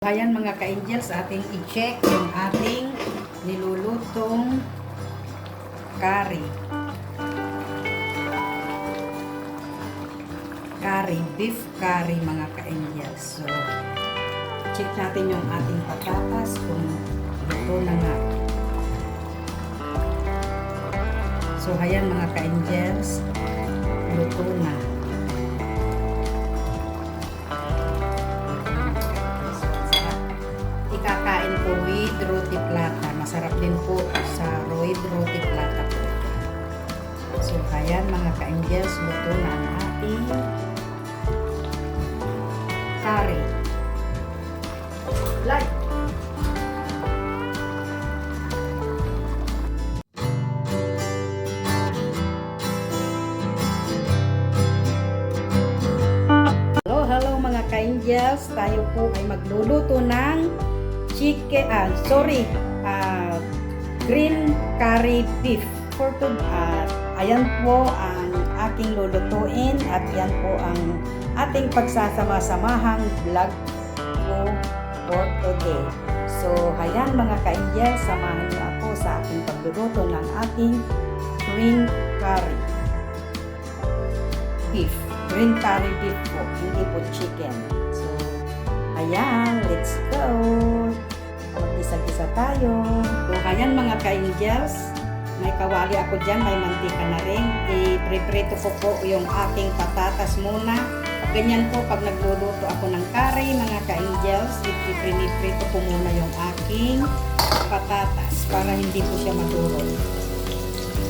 Ayan mga ka-angels, ating i-check yung ating nilulutong curry. Beef curry mga ka-angels. So, check natin yung ating patatas kung ito na nga. So, ayan mga ka-angels, luto na. Ikakain po with roti plata. Masarap din po sa with roti plata po. So, ayan mga ka-angels, luto na ang ating curry. Like! Hello mga ka-angels, tayo po ay magluluto ng green curry beef. Ayan po ang aking lulutuin at yan po ang ating pagsasama-samahang vlog po for today. So, ayan mga ka-angels, samahan niyo ako sa ating pagluluto ng ating green curry beef. Green curry beef po, hindi po chicken. So, ayan, let's go! Mag-isa-gisa tayo. So, ayan mga ka-angels, may kawali ako dyan, may mantika na rin. I-preprito ko po yung aking patatas muna. Ganyan po pag nagluluto ako ng curry, mga ka-angels, i-preprito ko muna yung aking patatas para hindi po siya madurog.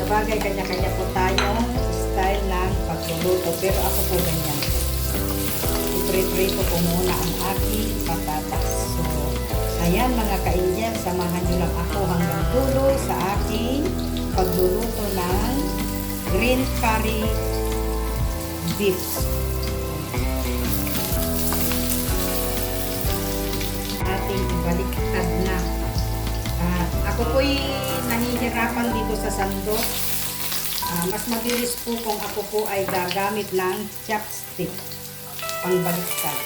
Sabagay, kanya-kanya po tayong style ng pagluluto, pero ako po ganyan po. I-preprito ko muna ang aking patatas. So, ayan mga ka-angel, samahan nyo lang ako hanggang dulo sa aking pagluluto ng green curry beef. Ating ibaliktad na. Ako po'y nahihirapan dito sa sandok. Mas mabilis po kung ako po ay gagamit ng chopstick pangbaliktad.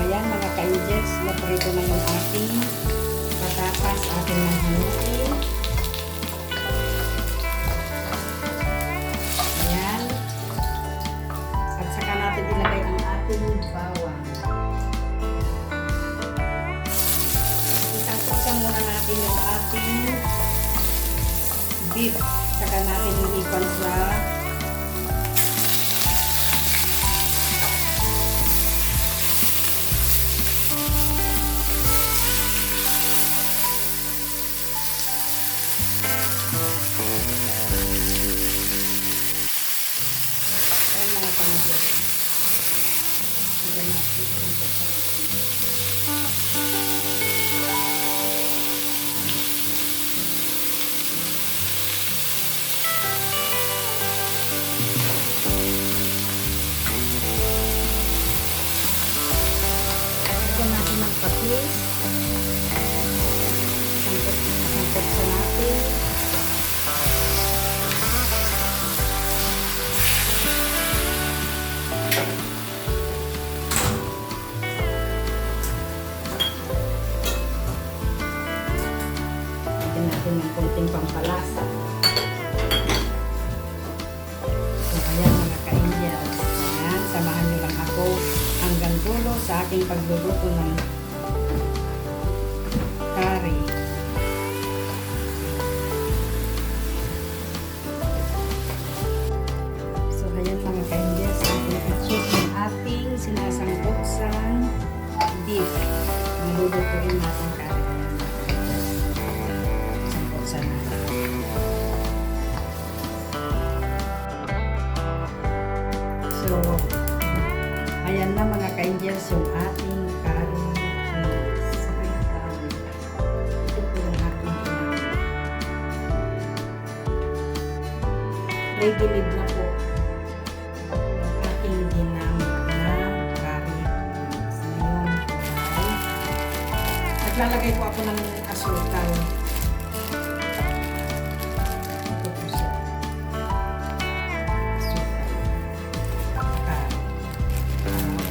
Ayan mga ka-angels, naprito na yung ating patatas, ating nahinuin. Ayan. At saka natin ilagay ang ating bawang. Isang muna natin yung ating beef. Saka natin iipan sa patis, sangkot sa natin. Lagyan natin ng konting pampalasa. So, ayan mga ka-angels. Ayan, samahan niyo lang ako hanggang dulo sa aking pagluluto ng curry. So, ayan mga ka-angels, i-check yung ating sinasangkot sa beef. Nalulutuin natin curry. Sangkot sa natin. So, ayan na mga ka-angels yung ating curry. ready made na po yung aking ginamit na curry leaves. Ngayon ay naglalagay po ako ng asukal. Ito po siya. Asukal.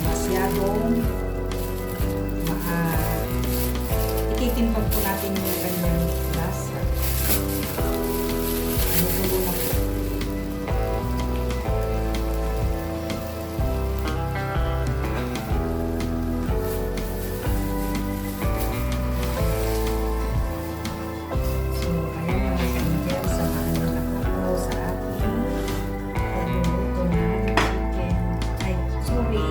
Masyadong ititimpag po natin yung kanyang lasa. Nagulo na po. So, ayan mga ka-angel, samahan nyo na po sa ating pagluluto ng chicken. Ay, sorry,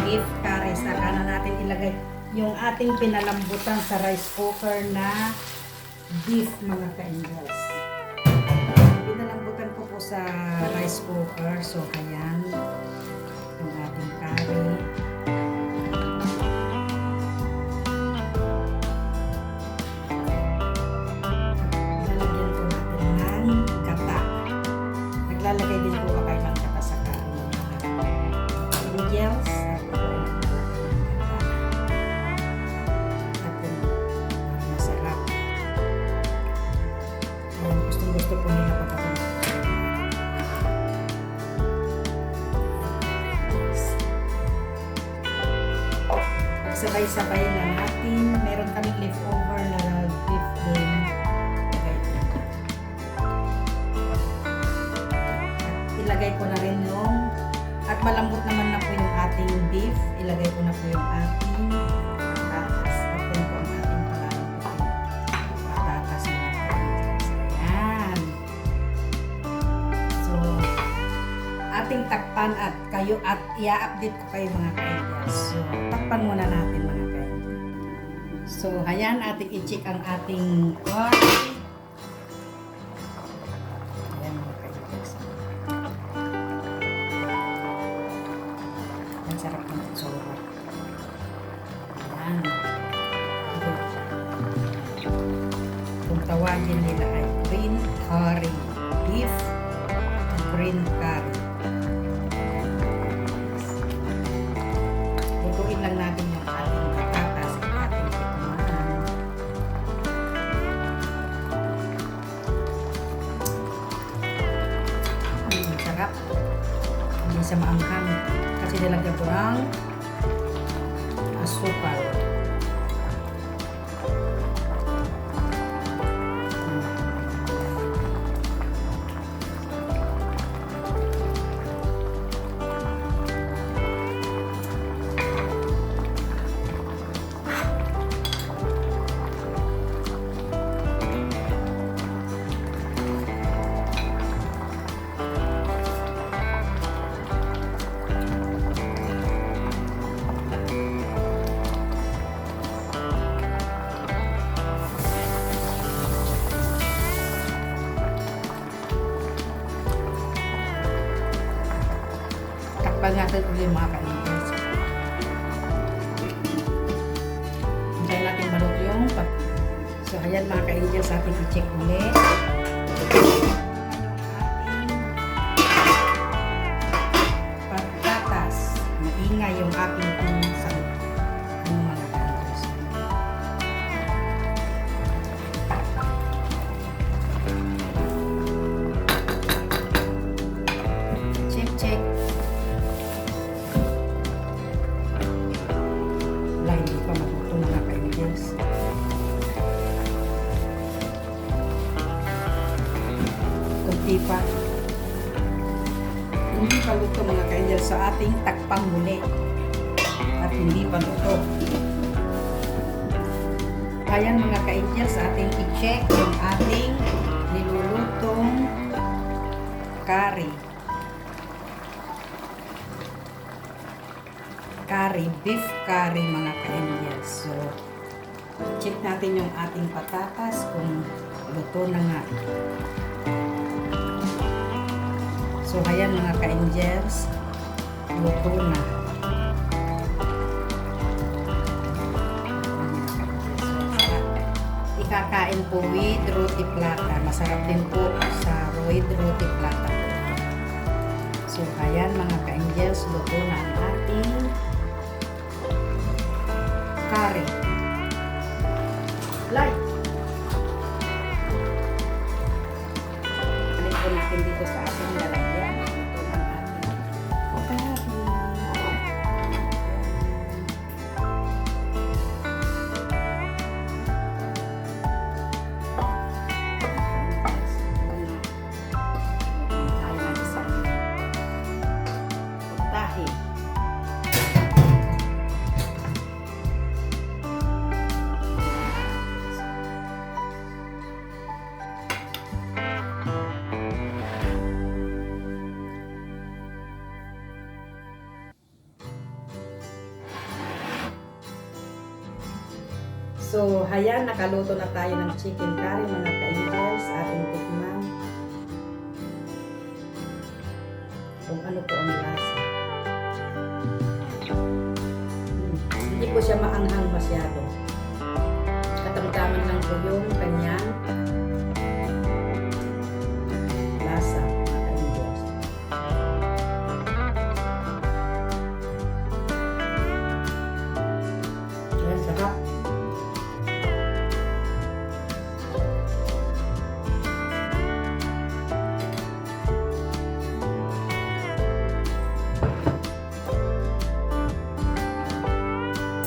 beef curry. Saka na natin ilagay yung ating pinalambutan sa rice cooker na beef, mga ka-angels. Pinalambutan ko po sa rice cooker. So, ayan yung ating curry. Lalagyan po natin ng gata. Naglalagay din po kayo ng gata sa curry. Angels. Gusto po nila pagkakaroon. Pagsabay-sabay na natin. Meron kaming leftover na beef din. Ilagay ko na rin yung at malambot naman na po yung ating beef. Ilagay ko na po yung ating patatas. At yun po ang ating palalambutin. Patatas na ating takpan at kayo at i-update ko kayo mga ka-angels. So, takpan muna natin mga ka-angels. So, ayan, ating i-check ang ating curry. Ayan mga ka-angels. Ang sarap ng tsura. Ayan. Kung tawagin nila ay green curry. Beef green curry. Lutuin lang natin yung ating patatas at ating tikman. Sarap. Hindi siya maanghang kasi nilagyan ko ng asukal. Takpan natin ulit mga ka-angels. Hintayin natin maluto yung so ayan mga ka-angels, ating i-check ulit. Patatas. Maingay yung ating pinsang mga ka-angels. Check. Hindi pa matuto mga ka-angels. Kunti pa. Hindi pa luto mga ka-angels sa ating takpang muli. At hindi pa luto. Ayan mga ka-angels, ating i-check yung ating nilulutong curry. Beef curry mga ka-angels. So, check natin yung ating patatas kung luto na nga. So, ayan mga ka-angels, luto na. Ikakain po with roti plata. Masarap din po sa with roti plata. So, ayan mga ka-angels, luto na ang ating curry. Like! Alin po natin dito sa ating lalagyan. Luto na ang ating curry. So, hayan, nakaluto na tayo ng chicken curry, mga ka-angels, ating tikman. Kung ano po ang lasa. Hindi po siya maanghang masyado. Katamtaman lang po yung kanyang lasa, mga ka-angels. Ayan, sarap.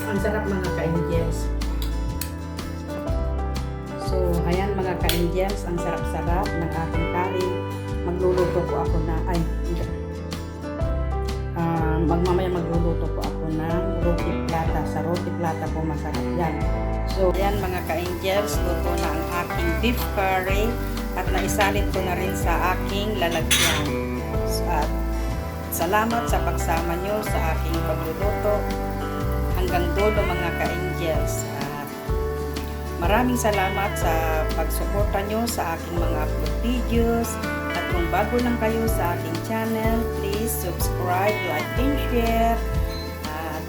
Ang sarap mga ka-angels. So, ayan mga ka-angels, ang sarap-sarap ng ating curry. Magluluto po ako na, mamaya magluluto po ako ng roti plata. Sa roti plata po masarap yan. So, ayan mga ka-angels, luto na ang aking beef curry at naisalin ko na rin sa aking lalagyan. At salamat sa pagsama nyo sa aking pagluluto. Hanggang dulo mga ka-angels. Maraming salamat sa pagsuporta nyo sa aking mga upload videos. At kung bago lang kayo sa aking channel, please subscribe, like, and share. At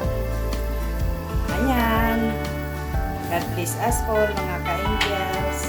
ayan. God bless us all mga ka-angels.